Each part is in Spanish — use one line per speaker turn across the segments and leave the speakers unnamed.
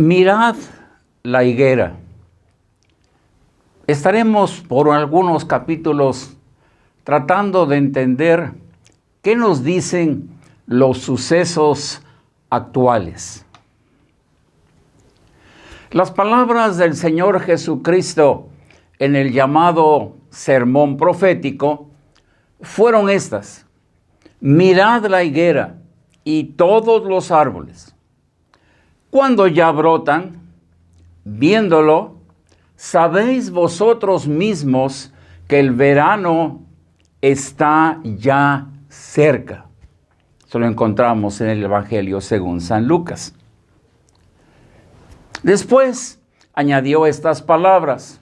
Mirad la higuera. Estaremos por algunos capítulos tratando de entender qué nos dicen los sucesos actuales. Las palabras del Señor Jesucristo en el llamado sermón profético fueron estas: mirad la higuera y todos los árboles. Cuando ya brotan, viéndolo, sabéis vosotros mismos que el verano está ya cerca. Eso lo encontramos en el Evangelio según San Lucas. Después añadió estas palabras: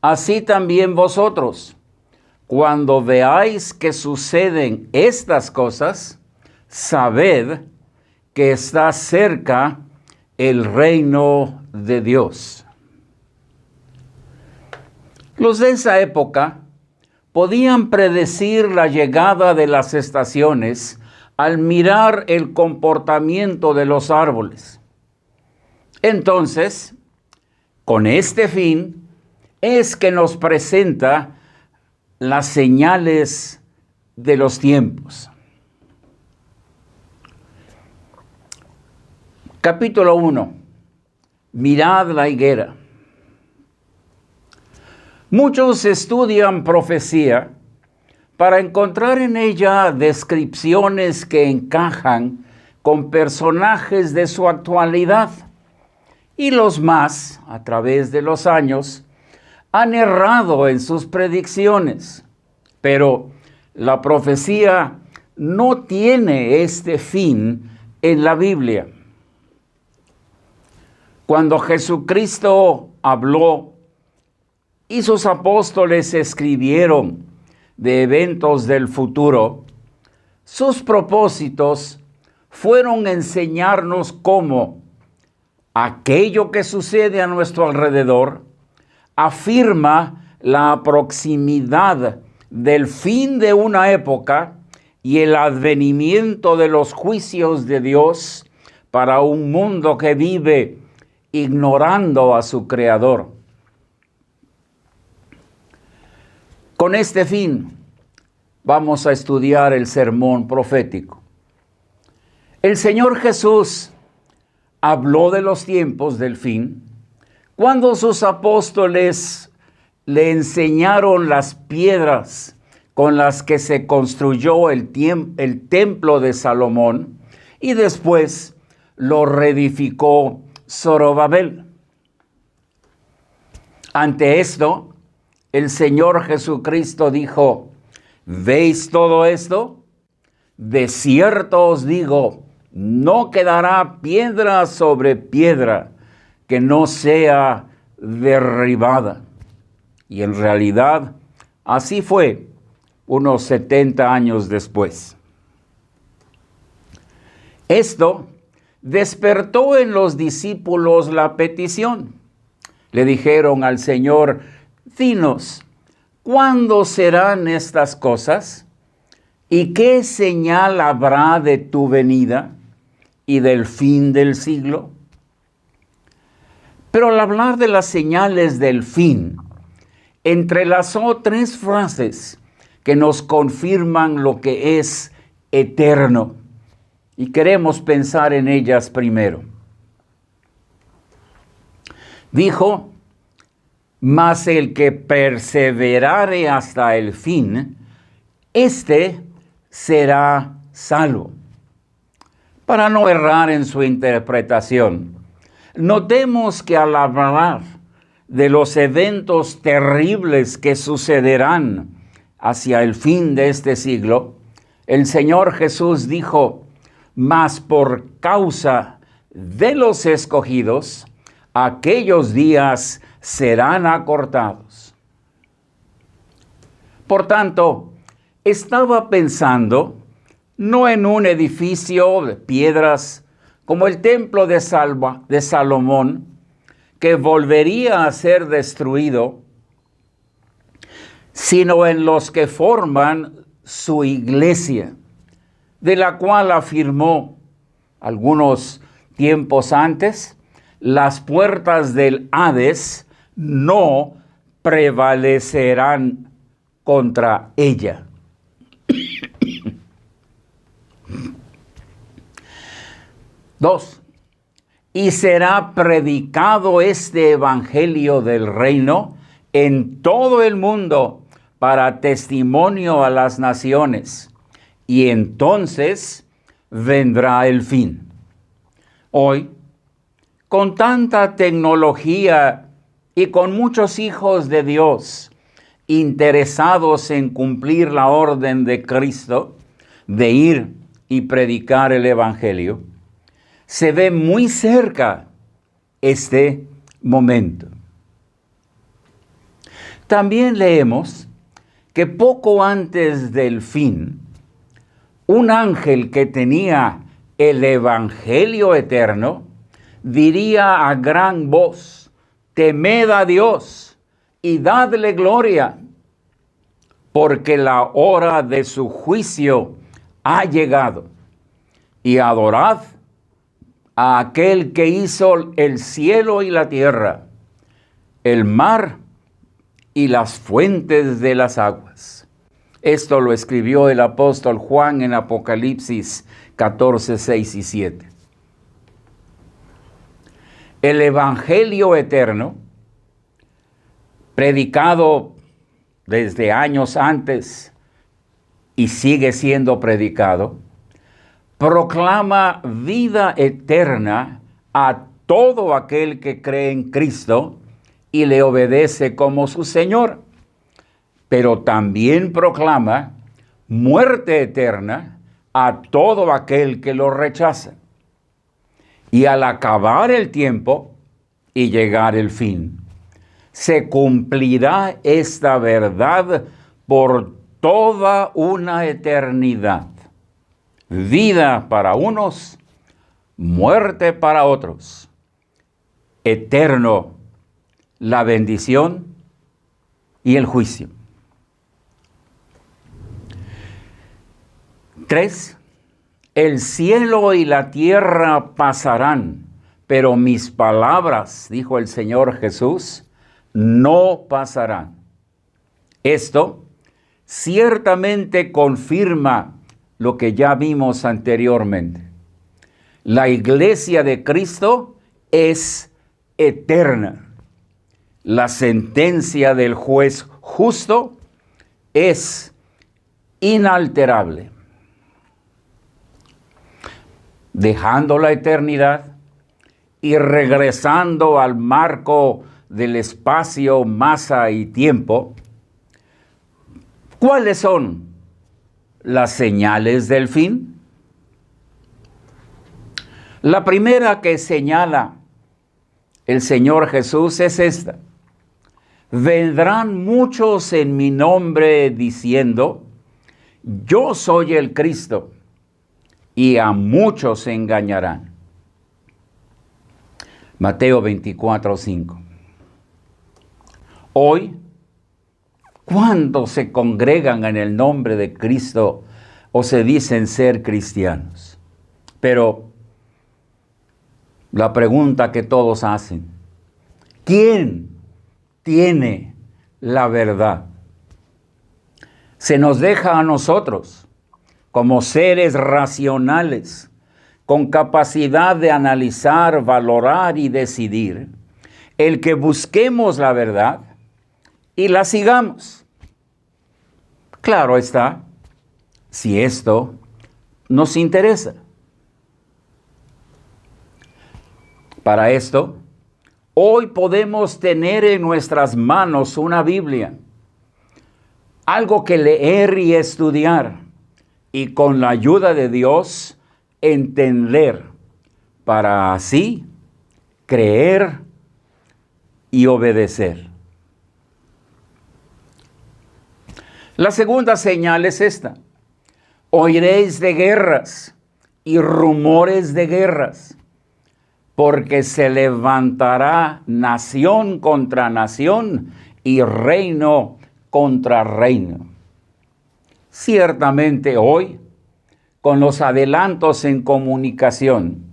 así también vosotros, cuando veáis que suceden estas cosas, sabed que está cerca el reino de Dios. Los de esa época podían predecir la llegada de las estaciones al mirar el comportamiento de los árboles. Entonces, con este fin, es que nos presenta las señales de los tiempos. Capítulo 1. Mirad la higuera. Muchos estudian profecía para encontrar en ella descripciones que encajan con personajes de su actualidad. Y los más, a través de los años, han errado en sus predicciones. Pero la profecía no tiene este fin en la Biblia. Cuando Jesucristo habló y sus apóstoles escribieron de eventos del futuro, sus propósitos fueron enseñarnos cómo aquello que sucede a nuestro alrededor afirma la proximidad del fin de una época y el advenimiento de los juicios de Dios para un mundo que vive ignorando a su Creador. Con este fin, vamos a estudiar el sermón profético. El Señor Jesús habló de los tiempos del fin cuando sus apóstoles le enseñaron las piedras con las que se construyó el templo de Salomón y después lo reedificó Zorobabel. Ante esto, el Señor Jesucristo dijo: ¿veis todo esto? De cierto os digo, no quedará piedra sobre piedra que no sea derribada. Y en realidad, así fue unos 70 años después. Esto despertó en los discípulos la petición. Le dijeron al Señor: dinos, ¿cuándo serán estas cosas? ¿Y qué señal habrá de tu venida y del fin del siglo? Pero al hablar de las señales del fin, entrelazó tres frases que nos confirman lo que es eterno. Y queremos pensar en ellas primero. Dijo: mas el que perseverare hasta el fin, éste será salvo. Para no errar en su interpretación, notemos que al hablar de los eventos terribles que sucederán hacia el fin de este siglo, el Señor Jesús dijo: mas por causa de los escogidos, aquellos días serán acortados. Por tanto, estaba pensando no en un edificio de piedras como el templo de Salomón, que volvería a ser destruido, sino en los que forman su iglesia, de la cual afirmó algunos tiempos antes las puertas del Hades no prevalecerán contra ella. 2. Y será predicado este evangelio del reino en todo el mundo para testimonio a las naciones, y entonces vendrá el fin. Hoy, con tanta tecnología y con muchos hijos de Dios interesados en cumplir la orden de Cristo, de ir y predicar el evangelio, se ve muy cerca este momento. También leemos que poco antes del fin, un ángel que tenía el evangelio eterno diría a gran voz: temed a Dios y dadle gloria, porque la hora de su juicio ha llegado, y adorad a aquel que hizo el cielo y la tierra, el mar y las fuentes de las aguas. Esto lo escribió el apóstol Juan en Apocalipsis 14, 6 y 7. El evangelio eterno, predicado desde años antes y sigue siendo predicado, proclama vida eterna a todo aquel que cree en Cristo y le obedece como su Señor, pero también proclama muerte eterna a todo aquel que lo rechaza. Y al acabar el tiempo y llegar el fin, se cumplirá esta verdad por toda una eternidad. Vida para unos, muerte para otros. Eterno la bendición y el juicio. 3. El cielo y la tierra pasarán, pero mis palabras, dijo el Señor Jesús, no pasarán. Esto ciertamente confirma lo que ya vimos anteriormente. La iglesia de Cristo es eterna. La sentencia del juez justo es inalterable. Dejando la eternidad y regresando al marco del espacio, masa y tiempo, ¿cuáles son las señales del fin? La primera que señala el Señor Jesús es esta: vendrán muchos en mi nombre diciendo, yo soy el Cristo, y a muchos se engañarán. Mateo 24, 5. Hoy, ¿cuántos se congregan en el nombre de Cristo o se dicen ser cristianos? Pero la pregunta que todos hacen: ¿quién tiene la verdad? Se nos deja a nosotros, como seres racionales, con capacidad de analizar, valorar y decidir, el que busquemos la verdad y la sigamos. Claro está, si esto nos interesa. Para esto, hoy podemos tener en nuestras manos una Biblia, algo que leer y estudiar, y con la ayuda de Dios entender, para así creer y obedecer. La segunda señal es esta: oiréis de guerras y rumores de guerras, porque se levantará nación contra nación y reino contra reino. Ciertamente hoy, con los adelantos en comunicación,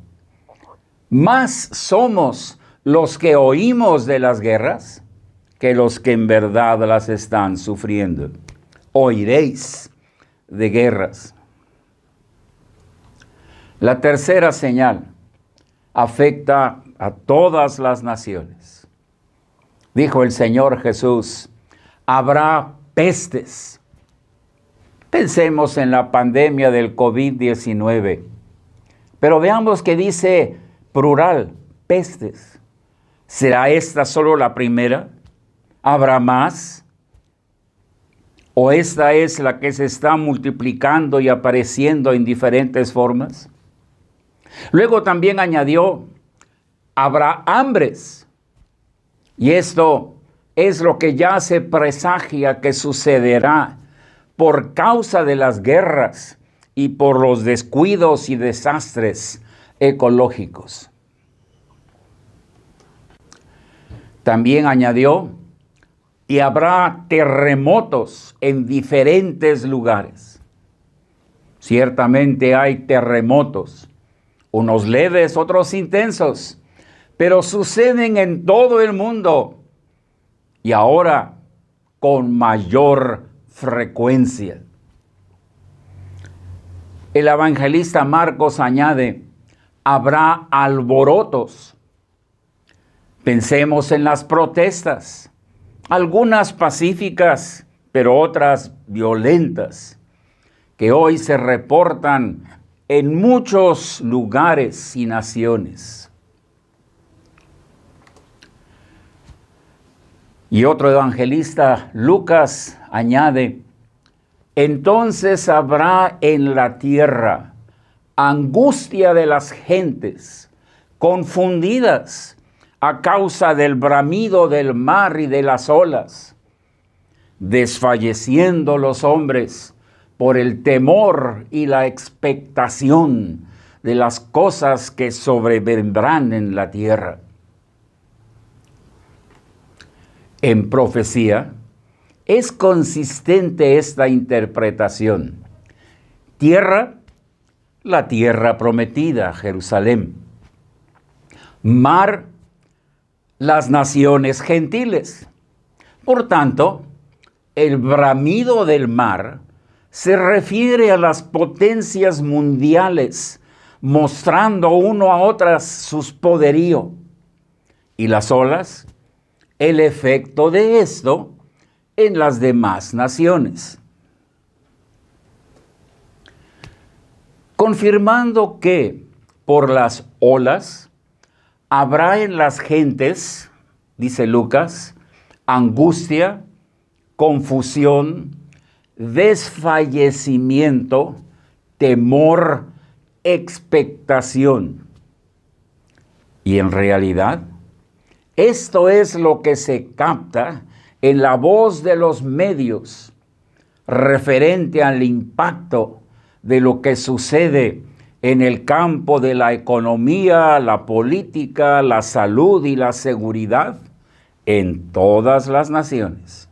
más somos los que oímos de las guerras que los que en verdad las están sufriendo. Oiréis de guerras. La tercera señal afecta a todas las naciones. Dijo el Señor Jesús, habrá pestes. Pensemos en la pandemia del COVID-19, pero veamos que dice plural, pestes. ¿Será esta solo la primera? ¿Habrá más? ¿O esta es la que se está multiplicando y apareciendo en diferentes formas? Luego también añadió, habrá hambres. Y esto es lo que ya se presagia que sucederá por causa de las guerras y por los descuidos y desastres ecológicos. También añadió, y habrá terremotos en diferentes lugares. Ciertamente hay terremotos, unos leves, otros intensos, pero suceden en todo el mundo y ahora con mayor frecuencia. El evangelista Marcos añade, habrá alborotos. Pensemos en las protestas, algunas pacíficas, pero otras violentas, que hoy se reportan en muchos lugares y naciones. Y otro evangelista, Lucas, añade, entonces habrá en la tierra angustia de las gentes, confundidas a causa del bramido del mar y de las olas, desfalleciendo los hombres por el temor y la expectación de las cosas que sobrevendrán en la tierra. En profecía, es consistente esta interpretación. Tierra, la tierra prometida, Jerusalén. Mar, las naciones gentiles. Por tanto, el bramido del mar se refiere a las potencias mundiales, mostrando uno a otras sus poderío. Y las olas, el efecto de esto en las demás naciones. Confirmando que por las olas habrá en las gentes, dice Lucas, angustia, confusión, desfallecimiento, temor, expectación. Y en realidad, esto es lo que se capta en la voz de los medios referente al impacto de lo que sucede en el campo de la economía, la política, la salud y la seguridad en todas las naciones.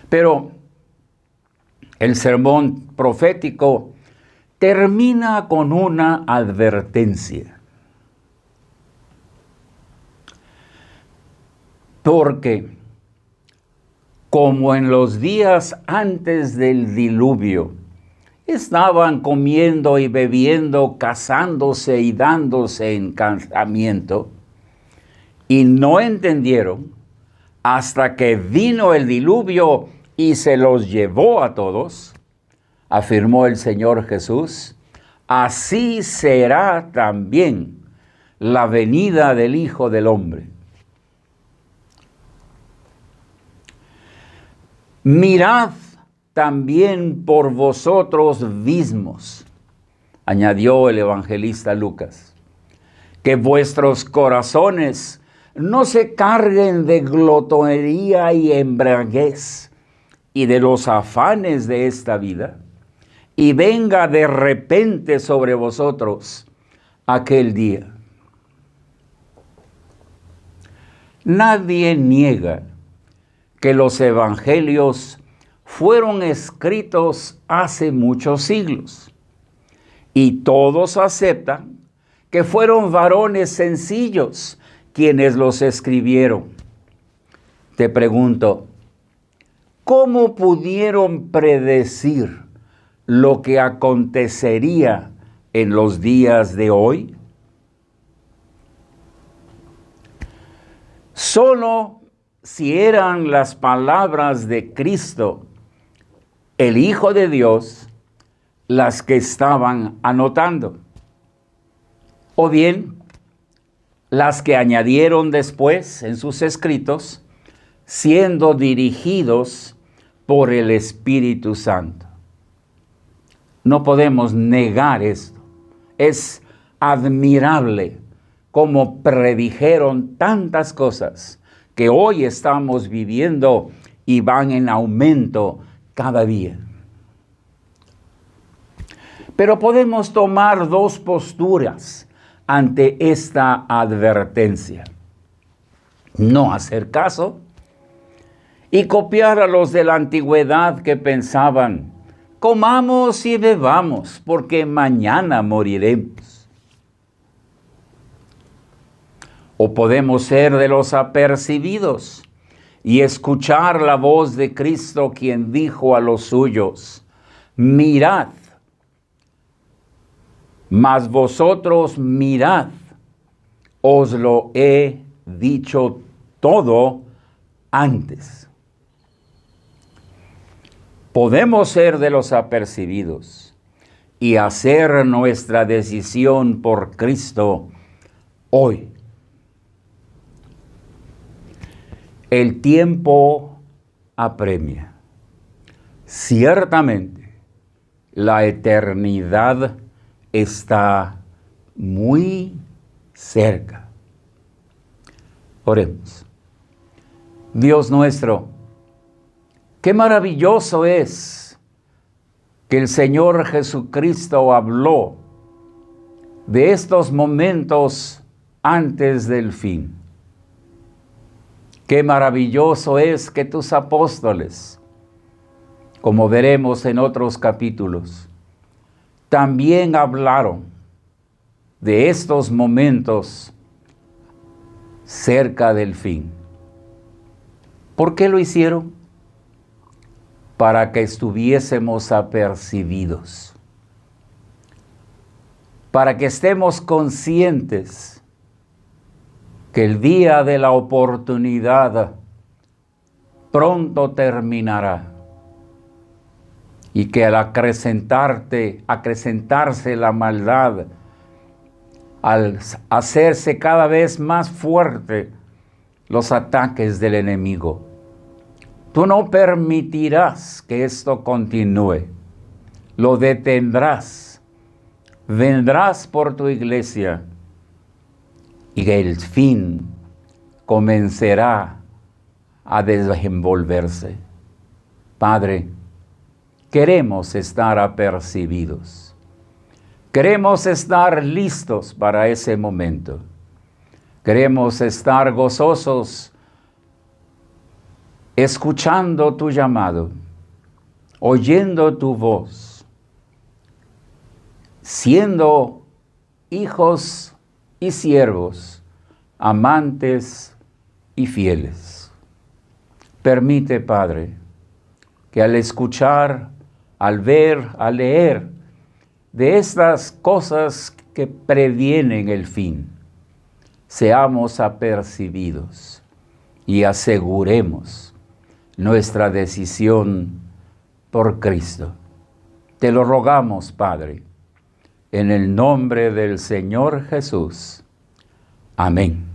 Pero el sermón profético termina con una advertencia. Porque, como en los días antes del diluvio, estaban comiendo y bebiendo, casándose y dándose en casamiento, y no entendieron hasta que vino el diluvio y se los llevó a todos, afirmó el Señor Jesús, así será también la venida del Hijo del Hombre. Mirad también por vosotros mismos, añadió el evangelista Lucas, que vuestros corazones no se carguen de glotonería y embriaguez y de los afanes de esta vida, y venga de repente sobre vosotros aquel día. Nadie niega que los evangelios fueron escritos hace muchos siglos y todos aceptan que fueron varones sencillos quienes los escribieron. Te pregunto, ¿cómo pudieron predecir lo que acontecería en los días de hoy? Solo si eran las palabras de Cristo, el Hijo de Dios, las que estaban anotando. O bien, las que añadieron después en sus escritos, siendo dirigidos por el Espíritu Santo. No podemos negar esto. Es admirable cómo predijeron tantas cosas que hoy estamos viviendo y van en aumento cada día. Pero podemos tomar dos posturas ante esta advertencia. No hacer caso y copiar a los de la antigüedad que pensaban, comamos y bebamos, porque mañana moriremos. O podemos ser de los apercibidos y escuchar la voz de Cristo, quien dijo a los suyos, mirad, mas vosotros mirad, os lo he dicho todo antes. Podemos ser de los apercibidos y hacer nuestra decisión por Cristo hoy. El tiempo apremia. Ciertamente, la eternidad está muy cerca. Oremos. Dios nuestro, qué maravilloso es que el Señor Jesucristo habló de estos momentos antes del fin. Qué maravilloso es que tus apóstoles, como veremos en otros capítulos, también hablaron de estos momentos cerca del fin. ¿Por qué lo hicieron? Para que estuviésemos apercibidos, para que estemos conscientes que el día de la oportunidad pronto terminará y que al acrecentarse la maldad, al hacerse cada vez más fuerte los ataques del enemigo, tú no permitirás que esto continúe, lo detendrás, vendrás por tu iglesia y el fin comenzará a desenvolverse. Padre, queremos estar apercibidos. Queremos estar listos para ese momento. Queremos estar gozosos, escuchando tu llamado, oyendo tu voz, siendo hijos y siervos, amantes y fieles. Permite, Padre, que al escuchar, al ver, al leer de estas cosas que previenen el fin, seamos apercibidos y aseguremos nuestra decisión por Cristo. Te lo rogamos, Padre, en el nombre del Señor Jesús. Amén.